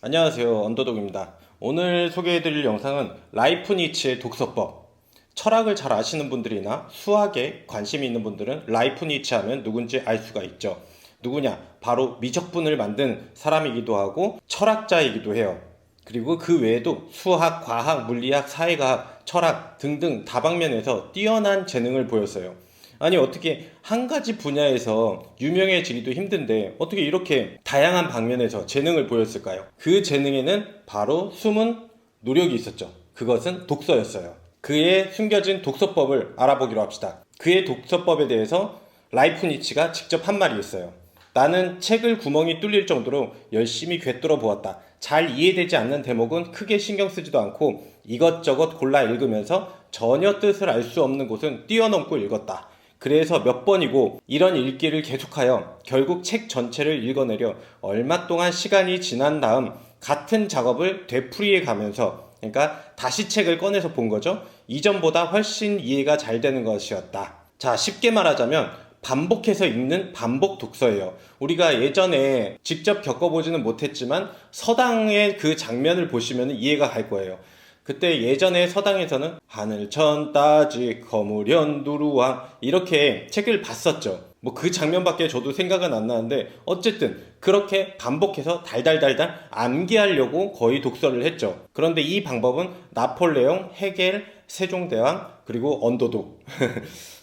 안녕하세요. 언더독입니다. 오늘 소개해드릴 영상은 라이프니츠의 독서법. 철학을 잘 아시는 분들이나 수학에 관심이 있는 분들은 라이프니츠 하면 누군지 알 수가 있죠. 누구냐? 바로 미적분을 만든 사람이기도 하고 철학자이기도 해요. 그리고 그 외에도 수학, 과학, 물리학, 사회과학, 철학 등등 다방면에서 뛰어난 재능을 보였어요. 아니 어떻게 한 가지 분야에서 유명해지기도 힘든데 어떻게 이렇게 다양한 방면에서 재능을 보였을까요? 그 재능에는 바로 숨은 노력이 있었죠. 그것은 독서였어요. 그의 숨겨진 독서법을 알아보기로 합시다. 그의 독서법에 대해서 라이프니츠가 직접 한 말이 있어요. 나는 책을 구멍이 뚫릴 정도로 열심히 꿰뚫어 보았다. 잘 이해되지 않는 대목은 크게 신경 쓰지도 않고 이것저것 골라 읽으면서 전혀 뜻을 알 수 없는 곳은 뛰어넘고 읽었다. 그래서 몇 번이고 이런 읽기를 계속하여 결국 책 전체를 읽어내려 얼마 동안 시간이 지난 다음 같은 작업을 되풀이해 가면서, 그러니까 다시 책을 꺼내서 본 거죠. 이전보다 훨씬 이해가 잘 되는 것이었다. 자, 쉽게 말하자면 반복해서 읽는 반복 독서예요. 우리가 예전에 직접 겪어보지는 못했지만 서당의 그 장면을 보시면 이해가 갈 거예요. 그때 예전에 서당에서는 하늘천 따지 거무련 누루왕 이렇게 책을 봤었죠. 뭐 그 장면밖에 저도 생각은 안 나는데 어쨌든 그렇게 반복해서 달달달달 암기하려고 거의 독서를 했죠. 그런데 이 방법은 나폴레옹, 헤겔, 세종대왕 그리고 언더독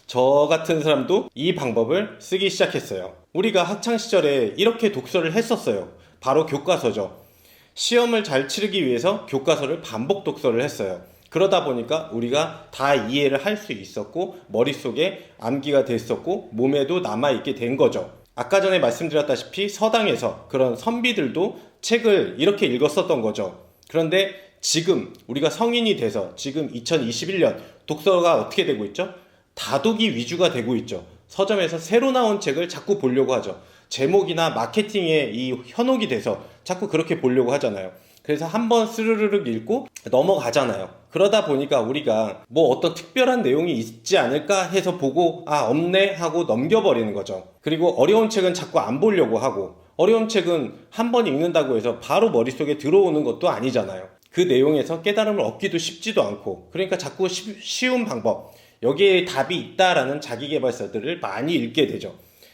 저 같은 사람도 이 방법을 쓰기 시작했어요. 우리가 학창시절에 이렇게 독서를 했었어요. 바로 교과서죠. 시험을 잘 치르기 위해서 교과서를 반복 독서를 했어요. 그러다 보니까 우리가 다 이해를 할 수 있었고 머릿속에 암기가 됐었고 몸에도 남아있게 된 거죠. 아까 전에 말씀드렸다시피 서당에서 그런 선비들도 책을 이렇게 읽었었던 거죠. 그런데 지금 우리가 성인이 돼서 지금 2021년 독서가 어떻게 되고 있죠? 다독이 위주가 되고 있죠. 서점에서 새로 나온 책을 자꾸 보려고 하죠. 제목이나 마케팅에 이 현혹이 돼서 자꾸 그렇게 보려고 하잖아요. 그래서 한번 스르르륵 읽고 넘어가잖아요. 그러다 보니까 우리가 뭐 어떤 특별한 내용이 있지 않을까 해서 보고 없네 하고 넘겨버리는 거죠. 그리고 어려운 책은 자꾸 안 보려고 하고 어려운 책은 한 번 읽는다고 해서 바로 머릿속에 들어오는 것도 아니잖아요. 그 내용에서 깨달음을 얻기도 쉽지도 않고 그러니까 자꾸 쉬운 방법 여기에 답이 있다라는 자기계발서들을 많이 읽게 되죠.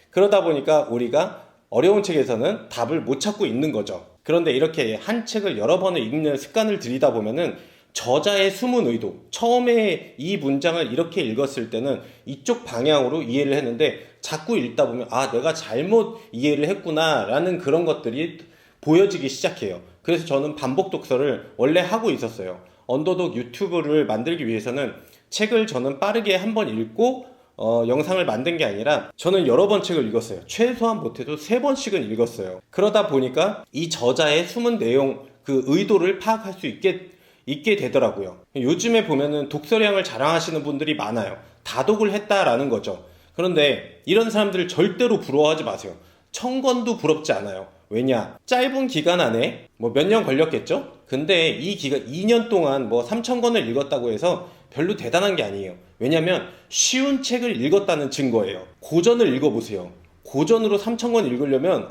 그러다 보니까 우리가 어려운 책에서는 답을 못 찾고 있는 거죠. 그런데 이렇게 한 책을 여러 번을 읽는 습관을 들이다 보면은 저자의 숨은 의도, 처음에 이 문장을 이렇게 읽었을 때는 이쪽 방향으로 이해를 했는데 자꾸 읽다 보면 내가 잘못 이해를 했구나 라는 그런 것들이 보여지기 시작해요. 그래서 저는 반복 독서를 원래 하고 있었어요. 언더독 유튜브를 만들기 위해서는 책을 저는 빠르게 한번 읽고 영상을 만든 게 아니라 저는 여러 번 책을 읽었어요. 최소한 못해도 3번씩은 읽었어요. 그러다 보니까 이 저자의 숨은 내용, 그 의도를 파악할 수 있게 되더라고요. 요즘에 보면은 독서량을 자랑하시는 분들이 많아요. 다독을 했다라는 거죠. 그런데 이런 사람들을 절대로 부러워하지 마세요. 1000권도 부럽지 않아요. 왜냐? 짧은 기간 안에 뭐 몇 년 걸렸겠죠? 근데 이 기간 2년 동안 뭐 3000권을 읽었다고 해서 별로 대단한 게 아니에요. 왜냐면 쉬운 책을 읽었다는 증거예요. 고전을 읽어보세요. 고전으로 3000권 읽으려면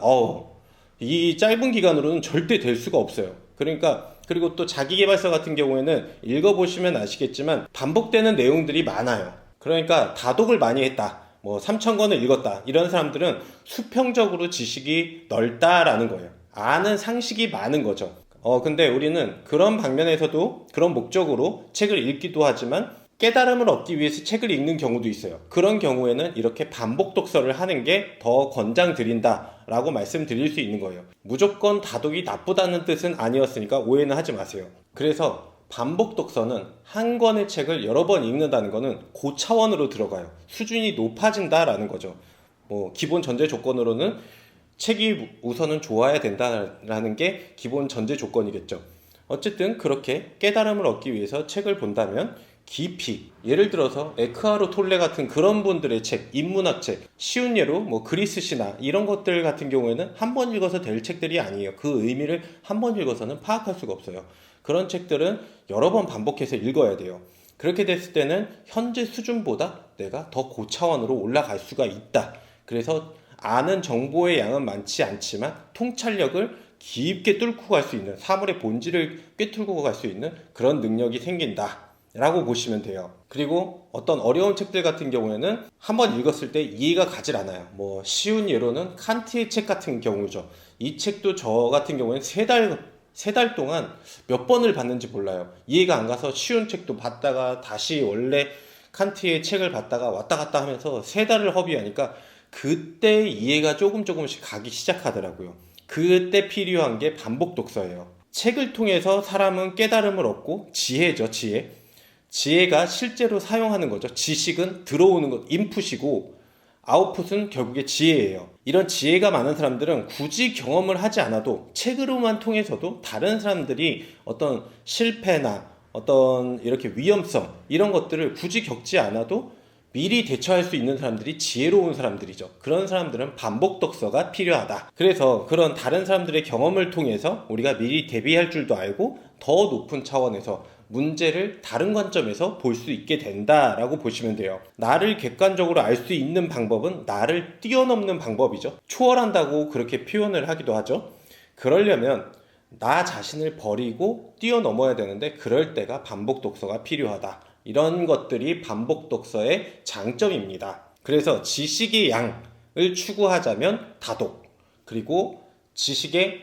이 짧은 기간으로는 절대 될 수가 없어요. 그러니까 그리고 또 자기계발서 같은 경우에는 읽어보시면 아시겠지만 반복되는 내용들이 많아요. 그러니까 다독을 많이 했다. 뭐 3000권을 읽었다. 이런 사람들은 수평적으로 지식이 넓다라는 거예요. 아는 상식이 많은 거죠. 근데 우리는 그런 방면에서도 그런 목적으로 책을 읽기도 하지만 깨달음을 얻기 위해서 책을 읽는 경우도 있어요. 그런 경우에는 이렇게 반복 독서를 하는 게 더 권장드린다라고 말씀드릴 수 있는 거예요. 무조건 다독이 나쁘다는 뜻은 아니었으니까 오해는 하지 마세요. 그래서 반복 독서는 한 권의 책을 여러 번 읽는다는 것은 고차원으로 들어가요. 수준이 높아진다라는 거죠. 기본 전제 조건으로는 책이 우선은 좋아야 된다라는 게 기본 전제 조건이겠죠. 어쨌든 그렇게 깨달음을 얻기 위해서 책을 본다면 깊이, 예를 들어서 에크하르 톨레 같은 그런 분들의 책, 인문학 책, 쉬운 예로 뭐 그리스 신화 이런 것들 같은 경우에는 한 번 읽어서 될 책들이 아니에요. 그 의미를 한 번 읽어서는 파악할 수가 없어요. 그런 책들은 여러 번 반복해서 읽어야 돼요. 그렇게 됐을 때는 현재 수준보다 내가 더 고차원으로 올라갈 수가 있다. 그래서 아는 정보의 양은 많지 않지만 통찰력을 깊게 뚫고 갈 수 있는, 사물의 본질을 꿰뚫고 갈 수 있는 그런 능력이 생긴다 라고 보시면 돼요. 그리고 어떤 어려운 책들 같은 경우에는 한번 읽었을 때 이해가 가질 않아요. 뭐 쉬운 예로는 칸트의 책 같은 경우죠. 이 책도 저 같은 경우에는 세 달 동안 몇 번을 봤는지 몰라요. 이해가 안 가서 쉬운 책도 봤다가 다시 원래 칸트의 책을 봤다가 왔다 갔다 하면서 세 달을 허비하니까 그때 이해가 조금씩 가기 시작하더라고요. 그때 필요한 게 반복 독서예요. 책을 통해서 사람은 깨달음을 얻고, 지혜죠, 지혜. 지혜가 실제로 사용하는 거죠. 지식은 들어오는 것, 인풋이고 아웃풋은 결국에 지혜예요. 이런 지혜가 많은 사람들은 굳이 경험을 하지 않아도 책으로만 통해서도 다른 사람들이 어떤 실패나 어떤 이렇게 위험성 이런 것들을 굳이 겪지 않아도 미리 대처할 수 있는 사람들이 지혜로운 사람들이죠. 그런 사람들은 반복 독서가 필요하다. 그래서 그런 다른 사람들의 경험을 통해서 우리가 미리 대비할 줄도 알고 더 높은 차원에서 문제를 다른 관점에서 볼 수 있게 된다라고 보시면 돼요. 나를 객관적으로 알 수 있는 방법은 나를 뛰어넘는 방법이죠. 초월한다고 그렇게 표현을 하기도 하죠. 그러려면 나 자신을 버리고 뛰어넘어야 되는데 그럴 때가 반복 독서가 필요하다. 이런 것들이 반복 독서의 장점입니다. 그래서 지식의 양을 추구하자면 다독, 그리고 지식의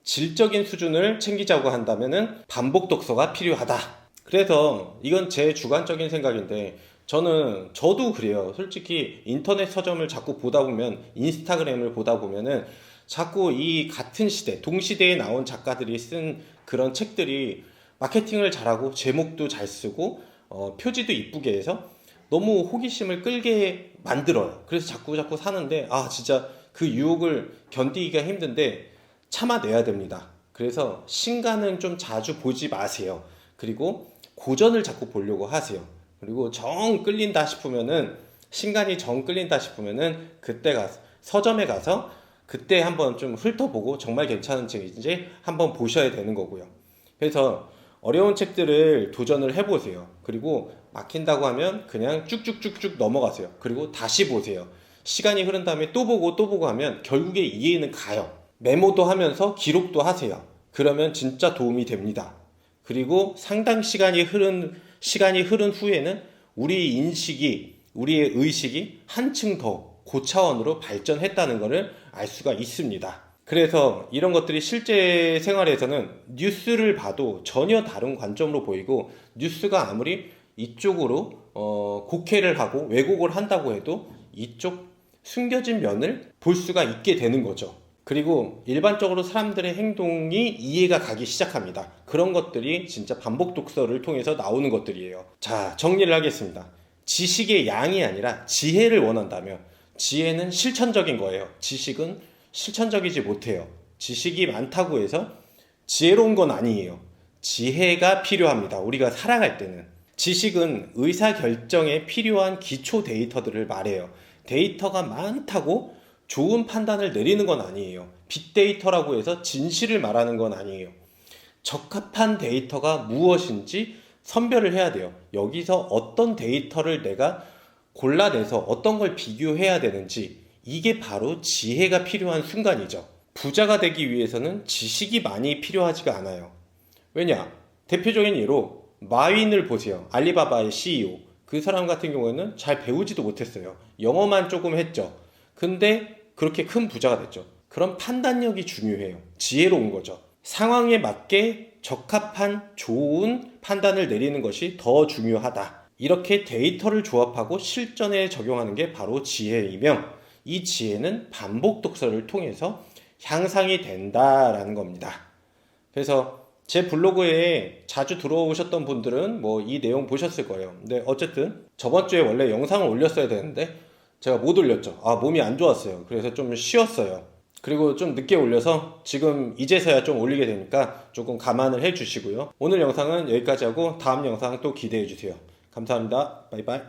질적인 수준을 챙기자고 한다면은 반복 독서가 필요하다. 그래서 이건 제 주관적인 생각인데 저도 그래요. 솔직히 인터넷 서점을 자꾸 보다 보면, 인스타그램을 보다 보면은 자꾸 이 같은 시대, 동시대에 나온 작가들이 쓴 그런 책들이 마케팅을 잘하고 제목도 잘 쓰고 표지도 이쁘게 해서 너무 호기심을 끌게 만들어요. 그래서 자꾸 사는데 진짜 그 유혹을 견디기가 힘든데 참아내야 됩니다. 그래서 신간은 좀 자주 보지 마세요. 그리고 고전을 자꾸 보려고 하세요. 그리고 정 끌린다 싶으면은, 신간이 정 끌린다 싶으면은 그때 가서 서점에 가서 그때 한번 좀 훑어보고 정말 괜찮은 책인지 한번 보셔야 되는 거고요. 그래서 어려운 책들을 도전을 해보세요. 그리고 막힌다고 하면 그냥 쭉쭉쭉쭉 넘어가세요. 그리고 다시 보세요. 시간이 흐른 다음에 또 보고 하면 결국에 이해는 가요. 메모도 하면서 기록도 하세요. 그러면 진짜 도움이 됩니다. 그리고 상당 시간이 흐른 후에는 우리 인식이, 우리의 의식이 한층 더 고차원으로 발전했다는 것을 알 수가 있습니다. 그래서 이런 것들이 실제 생활에서는 뉴스를 봐도 전혀 다른 관점으로 보이고, 뉴스가 아무리 이쪽으로 곡해를 하고 왜곡을 한다고 해도 이쪽 숨겨진 면을 볼 수가 있게 되는 거죠. 그리고 일반적으로 사람들의 행동이 이해가 가기 시작합니다. 그런 것들이 진짜 반복 독서를 통해서 나오는 것들이에요. 자, 정리를 하겠습니다. 지식의 양이 아니라 지혜를 원한다면, 지혜는 실천적인 거예요. 지식은 실천적이지 못해요. 지식이 많다고 해서 지혜로운 건 아니에요. 지혜가 필요합니다. 우리가 살아갈 때는. 지식은 의사결정에 필요한 기초 데이터들을 말해요. 데이터가 많다고 좋은 판단을 내리는 건 아니에요. 빅데이터라고 해서 진실을 말하는 건 아니에요. 적합한 데이터가 무엇인지 선별을 해야 돼요. 여기서 어떤 데이터를 내가 골라내서 어떤 걸 비교해야 되는지, 이게 바로 지혜가 필요한 순간이죠. 부자가 되기 위해서는 지식이 많이 필요하지가 않아요. 왜냐? 대표적인 예로 마윈을 보세요. 알리바바의 CEO. 그 사람 같은 경우에는 잘 배우지도 못했어요. 영어만 조금 했죠. 근데 그렇게 큰 부자가 됐죠. 그런 판단력이 중요해요. 지혜로운 거죠. 상황에 맞게 적합한 좋은 판단을 내리는 것이 더 중요하다. 이렇게 데이터를 조합하고 실전에 적용하는 게 바로 지혜이며, 이 지혜는 반복 독서를 통해서 향상이 된다라는 겁니다. 그래서 제 블로그에 자주 들어오셨던 분들은 뭐 이 내용 보셨을 거예요. 근데 어쨌든 저번 주에 원래 영상을 올렸어야 되는데 제가 못 올렸죠. 몸이 안 좋았어요. 그래서 좀 쉬었어요. 그리고 좀 늦게 올려서 지금 이제서야 좀 올리게 되니까 조금 감안을 해 주시고요. 오늘 영상은 여기까지 하고 다음 영상 또 기대해 주세요. 감사합니다. 바이바이.